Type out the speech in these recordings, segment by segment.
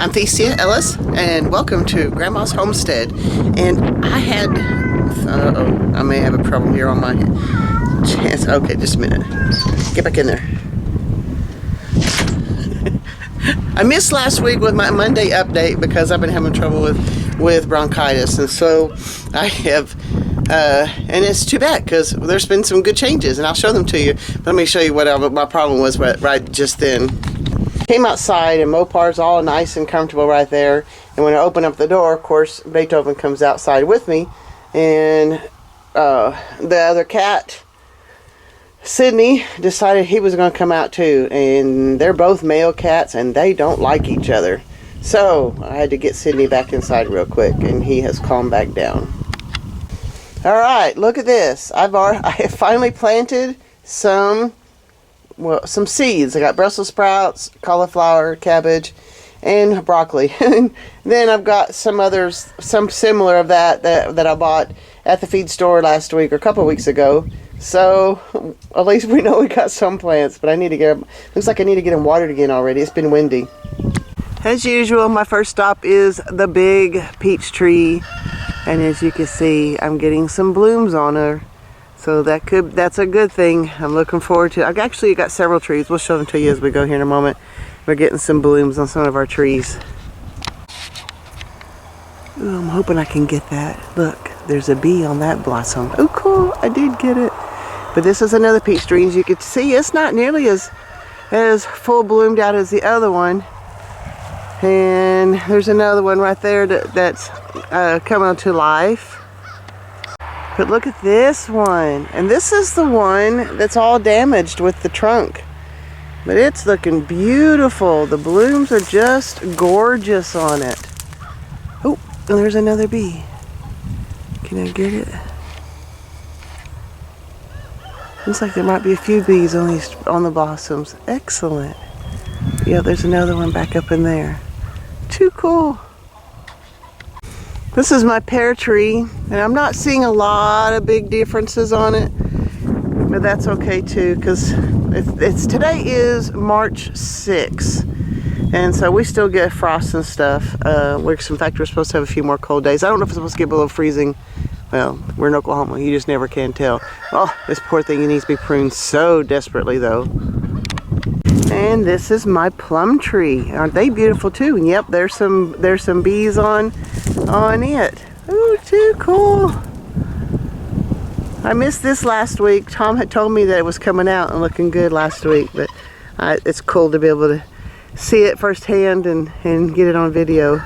I'm Thecia Ellis, and welcome to Grandma's Homestead. And I had, I may have a problem here on my chance. Okay, just a minute. Get back in there. I missed last week with my Monday update because I've been having trouble with bronchitis, and so I have, and it's too bad because there's been some good changes, and I'll show them to you. Let me show you what my problem was right just then. Came outside and Mopar's all nice and comfortable right there, and when I open up the door, of course Beethoven comes outside with me, and the other cat, Sydney, decided he was going to come out too, and they're both male cats and they don't like each other, so I had to get Sydney back inside real quick, and he has calmed back down. Alright, look at this. I have finally planted some seeds. I got Brussels sprouts, cauliflower, cabbage, and broccoli. And then I've got some others, some similar of that I bought at the feed store last week or a couple of weeks ago. So at least we know we got some plants, but I need to get them. Looks like I need to get them watered again already. It's been windy. As usual, my first stop is the big peach tree, and as you can see, I'm getting some blooms on her. So that's a good thing. I'm looking forward to it. I've actually got several trees. We'll show them to you as we go here in a moment. We're getting some blooms on some of our trees. Ooh, I'm hoping I can get that. Look, there's a bee on that blossom. Oh, cool. I did get it. But this is another peach tree. As you can see, it's not nearly as full bloomed out as the other one. And there's another one right there that's coming to life. But look at this one, and this is the one that's all damaged with the trunk, but it's looking beautiful. The blooms are just gorgeous on it. Oh, and there's another bee. Can I get it? Looks like there might be a few bees on the blossoms. Excellent. Yeah, there's another one back up in there. Too cool. This is my pear tree, and I'm not seeing a lot of big differences on it, but that's okay too, because today is March 6th, and so we still get frost and stuff. In fact, we're supposed to have a few more cold days. I don't know if it's supposed to get below freezing. Well, we're in Oklahoma, you just never can tell. Oh, this poor thing, he needs to be pruned so desperately though. And this is my plum tree. Aren't they beautiful too? And yep, there's some bees on it. Ooh, too cool. I missed this last week. Tom had told me that it was coming out and looking good last week, but it's cool to be able to see it firsthand and get it on video.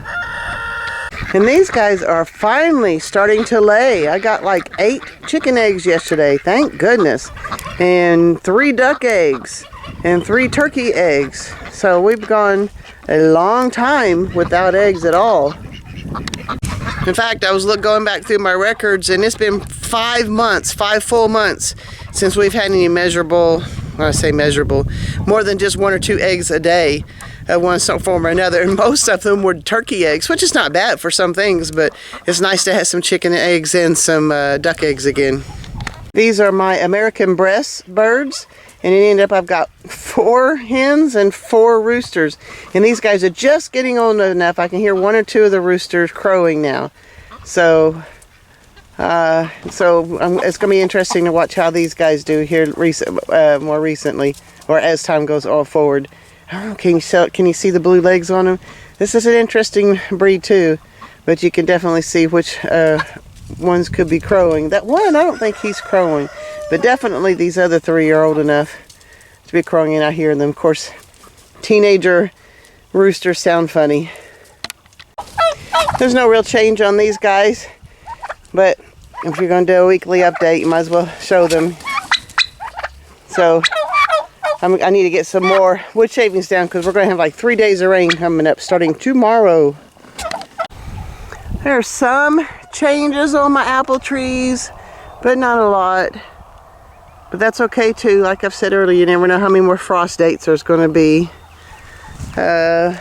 And these guys are finally starting to lay. I got like 8 chicken eggs yesterday, thank goodness, and 3 duck eggs and 3 turkey eggs. So we've gone a long time without eggs at all. In fact, I was going back through my records, and it's been 5 full months since we've had any measurable, when I say measurable, more than just 1 or 2 eggs a day of one form or another. And most of them were turkey eggs, which is not bad for some things, but it's nice to have some chicken eggs and some duck eggs again. These are my American breast birds, and it ended up I've got 4 hens and 4 roosters, and these guys are just getting old enough. I can hear 1 or 2 of the roosters crowing now, so it's going to be interesting to watch how these guys do here more recently, or as time goes on forward. I don't know, can you see the blue legs on them? This is an interesting breed too, but you can definitely see which ones could be crowing. That one, I don't think he's crowing, but definitely these other 3 are old enough to be crowing, and I hear them. Of course, teenager roosters sound funny. There's no real change on these guys, but if you're going to do a weekly update, you might as well show them. So I need to get some more wood shavings down, because we're going to have like 3 days of rain coming up starting tomorrow. There's some changes on my apple trees, but not a lot. But that's okay too. Like I've said earlier, you never know how many more frost dates there's going to be. That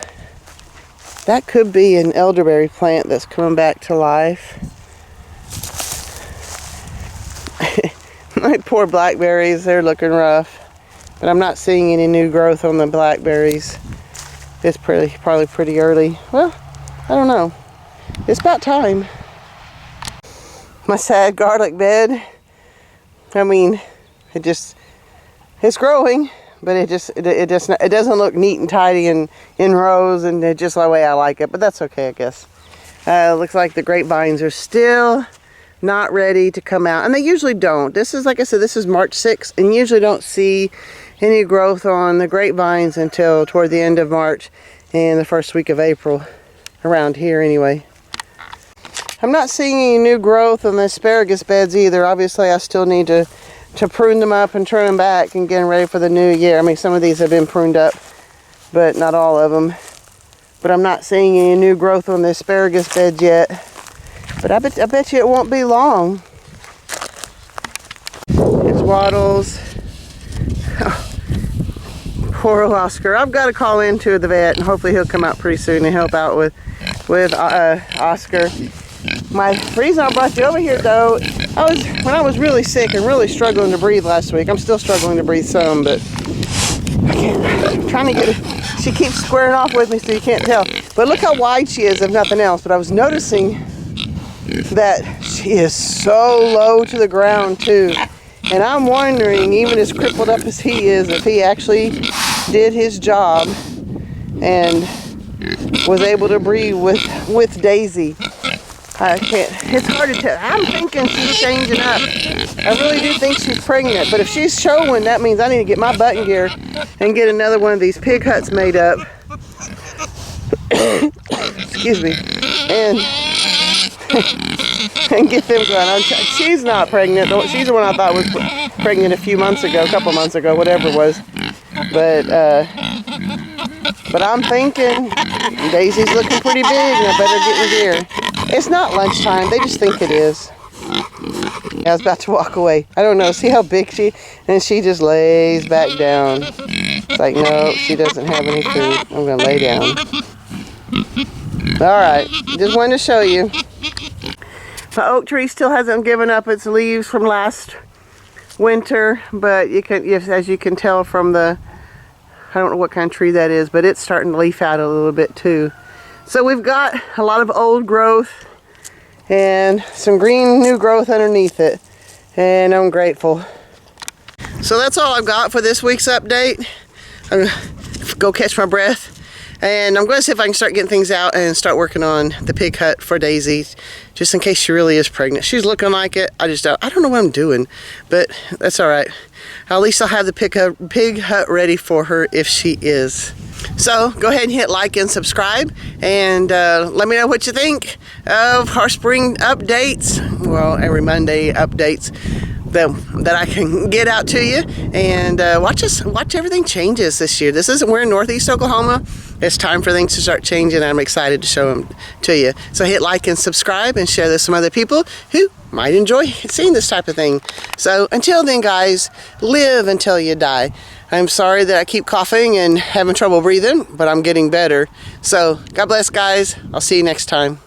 could be an elderberry plant that's coming back to life. My poor blackberries, they're looking rough. But I'm not seeing any new growth on the blackberries. It's probably pretty early. Well, I don't know. It's about time. My sad garlic bed. I mean, it's growing, but it doesn't look neat and tidy and in rows, and it's just the way I like it. But that's okay, I guess. Looks like the grapevines are still not ready to come out, and they usually don't. This is, like I said, this is March 6th, and you usually don't see any growth on the grapevines until toward the end of March and the first week of April, around here anyway. I'm not seeing any new growth on the asparagus beds either. Obviously, I still need to prune them up and trim them back and get them ready for the new year. I mean, some of these have been pruned up, but not all of them. But I'm not seeing any new growth on the asparagus beds yet. But I bet you it won't be long. It's wattles. Oh, poor Oscar. I've got to call into the vet, and hopefully he'll come out pretty soon and help out with Oscar. My reason I brought you over here, though, when I was really sick and really struggling to breathe last week. I'm still struggling to breathe some, but I can't. I'm trying to get it. She keeps squaring off with me, so you can't tell. But look how wide she is, if nothing else. But I was noticing that she is so low to the ground too, and I'm wondering, even as crippled up as he is, if he actually did his job and was able to breathe with Daisy. I can't, it's hard to tell. I'm thinking she's changing up. I really do think she's pregnant, but if she's showing, that means I need to get my button gear and get another one of these pig huts made up. Excuse me. And get them going. She's not pregnant. She's the one I thought was pregnant a couple months ago, whatever it was. But I'm thinking Daisy's looking pretty big, and I better get in gear. It's not lunchtime. They just think it is. I was about to walk away. I don't know. See how big and she just lays back down. It's like, no, she doesn't have any food. I'm going to lay down. All right. Just wanted to show you. My oak tree still hasn't given up its leaves from last winter, but as you can tell from I don't know what kind of tree that is, but it's starting to leaf out a little bit too. So we've got a lot of old growth and some green new growth underneath it, and I'm grateful. So that's all I've got for this week's update. I'm gonna go catch my breath, and I'm going to see if I can start getting things out and start working on the pig hut for Daisy, just in case she really is pregnant. She's looking like it. I don't know what I'm doing, but that's all right. At least I'll have the pig hut ready for her if she is. So go ahead and hit like and subscribe, and let me know what you think of our spring updates. Well, every Monday updates that I can get out to you, and watch everything changes this year. We're in Northeast Oklahoma. It's time for things to start changing. I'm excited to show them to you. So hit like and subscribe and share this with some other people who might enjoy seeing this type of thing. So until then, guys, live until you die. I'm sorry that I keep coughing and having trouble breathing, but I'm getting better. So God bless, guys. I'll see you next time.